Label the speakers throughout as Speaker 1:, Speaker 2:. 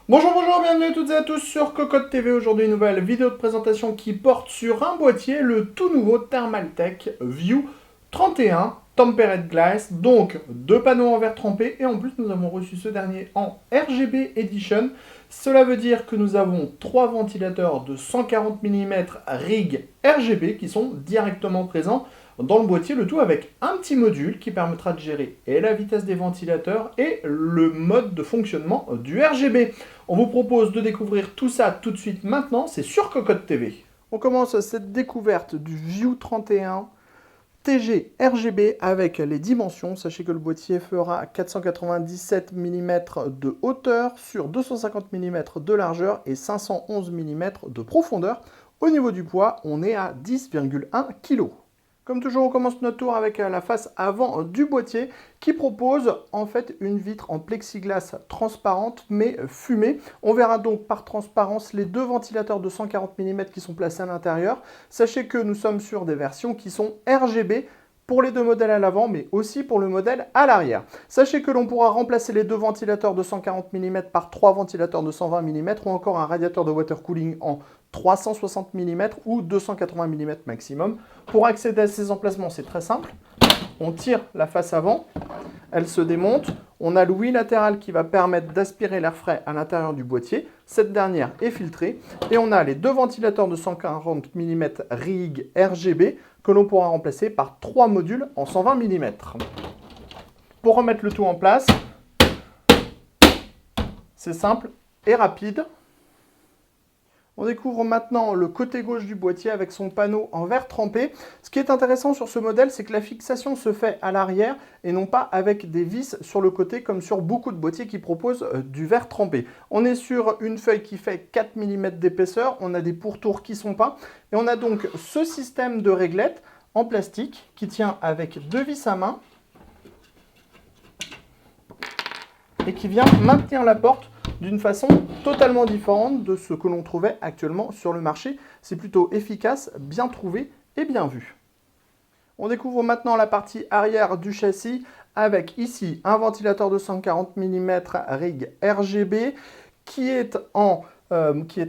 Speaker 1: Bonjour, bonjour, bienvenue à toutes et à tous sur Cocotte TV. Aujourd'hui, une nouvelle vidéo de présentation qui porte sur un boîtier, le tout nouveau Thermaltake View 31 Tempered Glass. Donc, deux panneaux en verre trempé et en plus, nous avons reçu ce dernier en RGB Edition. Cela veut dire que nous avons trois ventilateurs de 140 mm rig RGB qui sont directement présents dans le boîtier, le tout avec un petit module qui permettra de gérer et la vitesse des ventilateurs et le mode de fonctionnement du RGB. On vous propose de découvrir tout ça tout de suite maintenant, c'est sur Cocotte TV. On commence cette découverte du View 31 TG RGB avec les dimensions. Sachez que le boîtier fera 497 mm de hauteur sur 250 mm de largeur et 511 mm de profondeur. Au niveau du poids, on est à 10,1 kg. Comme toujours, on commence notre tour avec la face avant du boîtier qui propose en fait une vitre en plexiglas transparente mais fumée. On verra donc par transparence les deux ventilateurs de 140 mm qui sont placés à l'intérieur. Sachez que nous sommes sur des versions qui sont RGB pour les deux modèles à l'avant, mais aussi pour le modèle à l'arrière. Sachez que l'on pourra remplacer les deux ventilateurs de 140 mm par trois ventilateurs de 120 mm ou encore un radiateur de water cooling en 360 mm ou 280 mm maximum. Pour accéder à ces emplacements, c'est très simple. On tire la face avant, elle se démonte. On a l'ouïe latérale qui va permettre d'aspirer l'air frais à l'intérieur du boîtier. Cette dernière est filtrée. Et on a les deux ventilateurs de 140 mm rig RGB que l'on pourra remplacer par trois modules en 120 mm. Pour remettre le tout en place, c'est simple et rapide. On découvre maintenant le côté gauche du boîtier avec son panneau en verre trempé. Ce qui est intéressant sur ce modèle, c'est que la fixation se fait à l'arrière et non pas avec des vis sur le côté comme sur beaucoup de boîtiers qui proposent du verre trempé. On est sur une feuille qui fait 4 mm d'épaisseur, on a des pourtours qui sont peints et on a donc ce système de réglette en plastique qui tient avec deux vis à main et qui vient maintenir la porte d'une façon totalement différente de ce que l'on trouvait actuellement sur le marché. C'est plutôt efficace, bien trouvé et bien vu. On découvre maintenant la partie arrière du châssis avec ici un ventilateur de 140 mm rig RGB qui est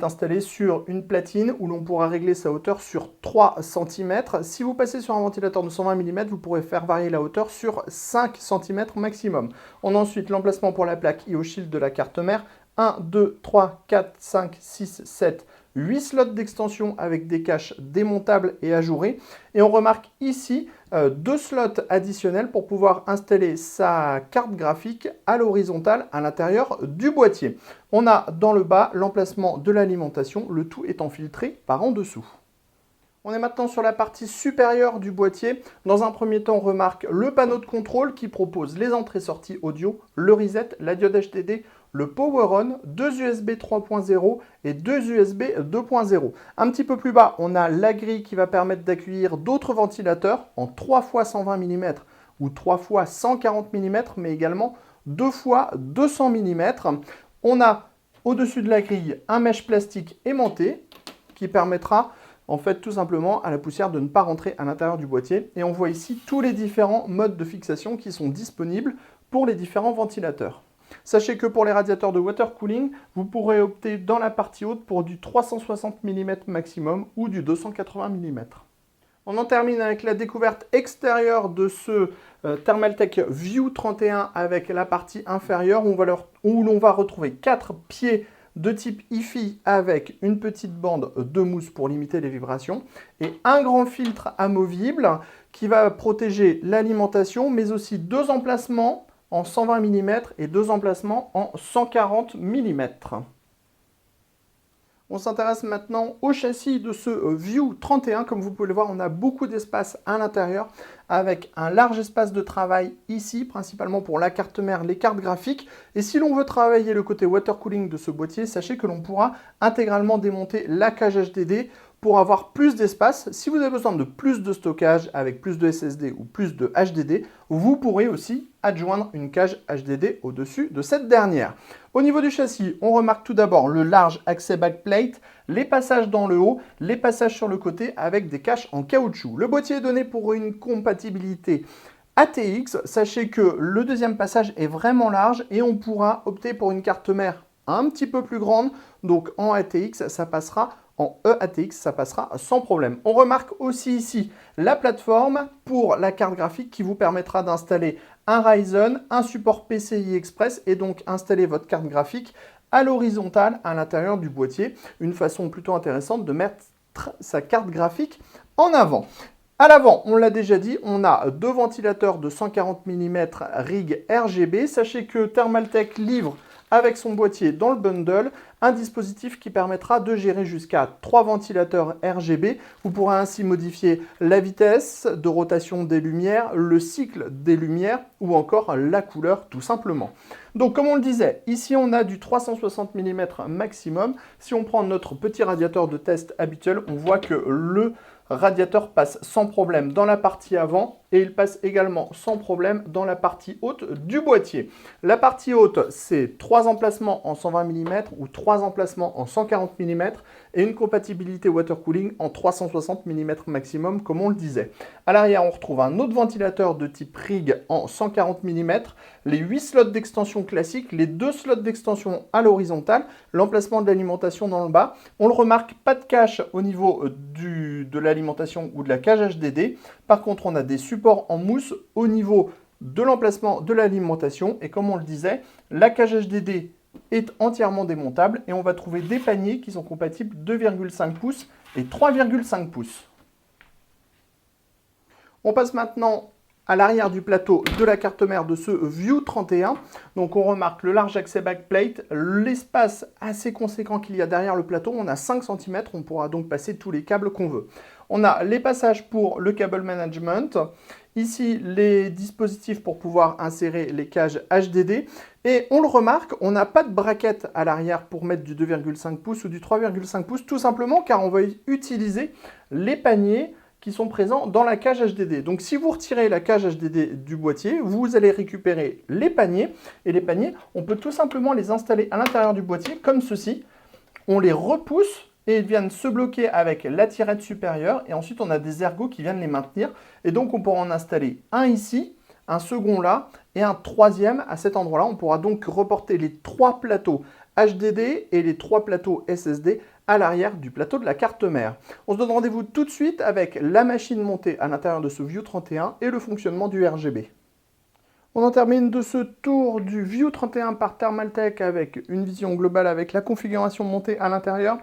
Speaker 1: installé sur une platine où l'on pourra régler sa hauteur sur 3 cm. Si vous passez sur un ventilateur de 120 mm, vous pourrez faire varier la hauteur sur 5 cm maximum. On a ensuite l'emplacement pour la plaque IO-Shield de la carte mère. 1, 2, 3, 4, 5, 6, 7, 8 slots d'extension avec des caches démontables et ajourées. Et on remarque ici deux slots additionnels pour pouvoir installer sa carte graphique à l'horizontale à l'intérieur du boîtier. On a dans le bas l'emplacement de l'alimentation, le tout étant filtré par en dessous. On est maintenant sur la partie supérieure du boîtier. Dans un premier temps, on remarque le panneau de contrôle qui propose les entrées-sorties audio, le reset, la diode HDD, le Power On, deux USB 3.0 et deux USB 2.0. Un petit peu plus bas, on a la grille qui va permettre d'accueillir d'autres ventilateurs en 3 x 120 mm ou 3 x 140 mm, mais également 2 x 200 mm. On a au-dessus de la grille un mèche plastique aimanté qui permettra en fait tout simplement à la poussière de ne pas rentrer à l'intérieur du boîtier. Et on voit ici tous les différents modes de fixation qui sont disponibles pour les différents ventilateurs. Sachez que pour les radiateurs de water cooling, vous pourrez opter dans la partie haute pour du 360 mm maximum ou du 280 mm. On en termine avec la découverte extérieure de ce Thermaltake View 31 avec la partie inférieure où l'on va retrouver 4 pieds de type hi-fi avec une petite bande de mousse pour limiter les vibrations et un grand filtre amovible qui va protéger l'alimentation mais aussi deux emplacements en 120 mm et deux emplacements en 140 mm. On s'intéresse maintenant au châssis de ce View 31. Comme vous pouvez le voir, on a beaucoup d'espace à l'intérieur avec un large espace de travail ici, principalement pour la carte mère, les cartes graphiques. Et si l'on veut travailler le côté water cooling de ce boîtier, sachez que l'on pourra intégralement démonter la cage HDD pour avoir plus d'espace. Si vous avez besoin de plus de stockage avec plus de SSD ou plus de HDD, vous pourrez aussi adjoindre une cage HDD au-dessus de cette dernière. Au niveau du châssis, on remarque tout d'abord le large accès backplate, les passages dans le haut, les passages sur le côté avec des caches en caoutchouc. Le boîtier est donné pour une compatibilité ATX. Sachez que le deuxième passage est vraiment large et on pourra opter pour une carte mère un petit peu plus grande. Donc en ATX, ça passera. En eATX, ça passera sans problème. On remarque aussi ici la plateforme pour la carte graphique qui vous permettra d'installer un Ryzen, un support PCI Express et donc installer votre carte graphique à l'horizontale à l'intérieur du boîtier. Une façon plutôt intéressante de mettre sa carte graphique en avant. À l'avant, on l'a déjà dit, on a deux ventilateurs de 140 mm rig RGB. Sachez que Thermaltake livre avec son boîtier dans le bundle, un dispositif qui permettra de gérer jusqu'à 3 ventilateurs RGB. Vous pourrez ainsi modifier la vitesse de rotation des lumières, le cycle des lumières ou encore la couleur tout simplement. Donc comme on le disait, ici on a du 360 mm maximum. Si on prend notre petit radiateur de test habituel, on voit que le radiateur passe sans problème dans la partie avant et il passe également sans problème dans la partie haute du boîtier. La partie haute, c'est 3 emplacements en 120 mm ou 3 emplacements en 140 mm et une compatibilité water cooling en 360 mm maximum, comme on le disait. À l'arrière, on retrouve un autre ventilateur de type rig en 140 mm, les 8 slots d'extension classiques, les 2 slots d'extension à l'horizontale, l'emplacement de l'alimentation dans le bas. On le remarque, pas de cache au niveau de l'alimentation ou de la cage HDD. Par contre, on a des supports en mousse au niveau de l'emplacement de l'alimentation. Et comme on le disait, la cage HDD est entièrement démontable et on va trouver des paniers qui sont compatibles 2,5 pouces et 3,5 pouces. On passe maintenant à l'arrière du plateau de la carte mère de ce View 31. Donc on remarque le large accès backplate, l'espace assez conséquent qu'il y a derrière le plateau. On a 5 cm, on pourra donc passer tous les câbles qu'on veut. On a les passages pour le cable management. Ici, les dispositifs pour pouvoir insérer les cages HDD. Et on le remarque, on n'a pas de braquette à l'arrière pour mettre du 2,5 pouces ou du 3,5 pouces, tout simplement car on va utiliser les paniers qui sont présents dans la cage HDD. Donc si vous retirez la cage HDD du boîtier, vous allez récupérer les paniers. Et les paniers, on peut tout simplement les installer à l'intérieur du boîtier, comme ceci. On les repousse et ils viennent se bloquer avec la tirette supérieure. Et ensuite, on a des ergots qui viennent les maintenir. Et donc, on pourra en installer un ici, un second là et un troisième à cet endroit-là. On pourra donc reporter les 3 plateaux HDD et les 3 plateaux SSD à l'arrière du plateau de la carte mère. On se donne rendez-vous tout de suite avec la machine montée à l'intérieur de ce View 31 et le fonctionnement du RGB. On en termine de ce tour du View 31 par Thermaltake avec une vision globale avec la configuration montée à l'intérieur.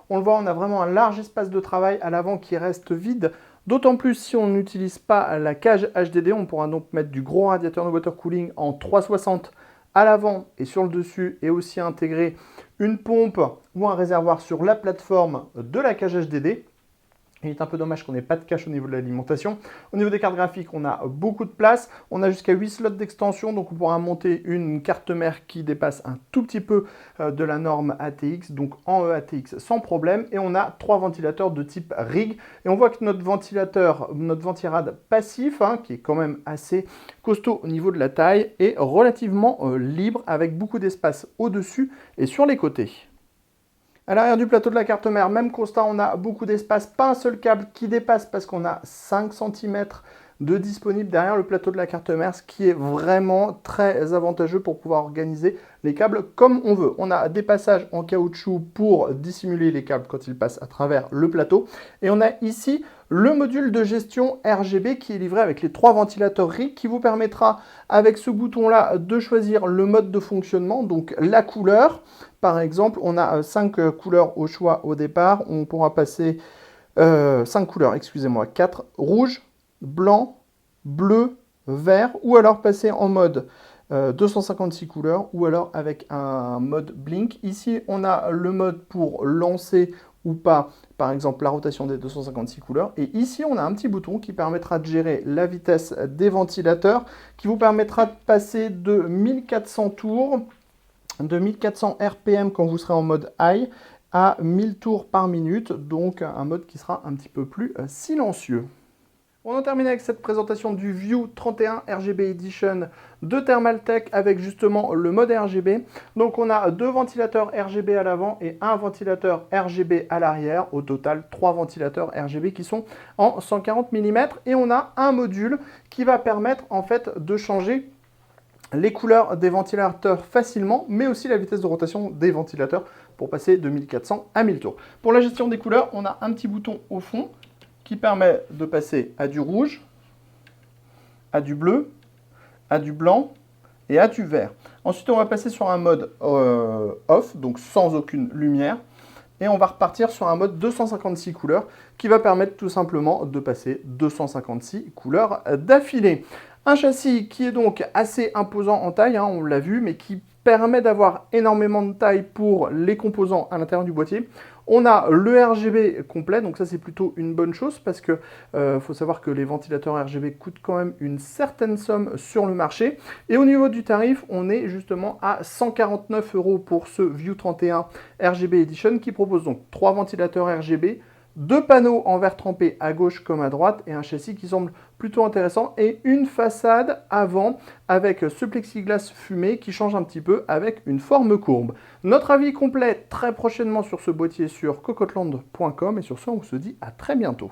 Speaker 1: On le voit, on a vraiment un large espace de travail à l'avant qui reste vide. D'autant plus si on n'utilise pas la cage HDD, on pourra donc mettre du gros radiateur de water cooling en 360 à l'avant et sur le dessus et aussi intégrer une pompe ou un réservoir sur la plateforme de la cage HDD. Il est un peu dommage qu'on n'ait pas de cache au niveau de l'alimentation. Au niveau des cartes graphiques, on a beaucoup de place. On a jusqu'à 8 slots d'extension, donc on pourra monter une carte mère qui dépasse un tout petit peu de la norme ATX, donc en eATX sans problème. Et on a 3 ventilateurs de type rig. Et on voit que notre ventilateur, notre ventirad passif, qui est quand même assez costaud au niveau de la taille, est relativement libre avec beaucoup d'espace au-dessus et sur les côtés. À l'arrière du plateau de la carte mère, même constat, on a beaucoup d'espace, pas un seul câble qui dépasse parce qu'on a 5 cm de disponible derrière le plateau de la carte mère, ce qui est vraiment très avantageux pour pouvoir organiser les câbles comme on veut. On a des passages en caoutchouc pour dissimuler les câbles quand ils passent à travers le plateau. Et on a ici le module de gestion RGB qui est livré avec les 3 ventilateurs RIG qui vous permettra avec ce bouton-là de choisir le mode de fonctionnement, donc la couleur. Par exemple, on a 5 couleurs au choix au départ. On pourra passer 5 couleurs, excusez-moi, 4, rouge, blanc, bleu, vert, ou alors passer en mode 256 couleurs, ou alors avec un mode blink. Ici, on a le mode pour lancer ou pas, par exemple, la rotation des 256 couleurs. Et ici, on a un petit bouton qui permettra de gérer la vitesse des ventilateurs, qui vous permettra de passer de 1400 tours, de 1400 RPM quand vous serez en mode high, à 1000 tours par minute, donc un mode qui sera un petit peu plus silencieux. On en termine avec cette présentation du View 31 RGB Edition de Thermaltake avec justement le mode RGB. Donc on a 2 ventilateurs RGB à l'avant et un ventilateur RGB à l'arrière. Au total, 3 ventilateurs RGB qui sont en 140 mm. Et on a un module qui va permettre en fait de changer les couleurs des ventilateurs facilement, mais aussi la vitesse de rotation des ventilateurs pour passer de 1400 à 1000 tours. Pour la gestion des couleurs, on a un petit bouton au fond qui permet de passer à du rouge, à du bleu, à du blanc et à du vert. Ensuite, on va passer sur un mode off, donc sans aucune lumière. Et on va repartir sur un mode 256 couleurs qui va permettre tout simplement de passer 256 couleurs d'affilée. Un châssis qui est donc assez imposant en taille, hein, on l'a vu, mais qui permet d'avoir énormément de taille pour les composants à l'intérieur du boîtier. On a le RGB complet, donc ça c'est plutôt une bonne chose parce que faut savoir que les ventilateurs RGB coûtent quand même une certaine somme sur le marché. Et au niveau du tarif, on est justement à 149 € pour ce View 31 RGB Edition qui propose donc 3 ventilateurs RGB, 2 panneaux en verre trempé à gauche comme à droite et un châssis qui semble plutôt intéressant et une façade avant avec ce plexiglas fumé qui change un petit peu avec une forme courbe. Notre avis complet très prochainement sur ce boîtier sur cocottland.com et sur ce on se dit à très bientôt.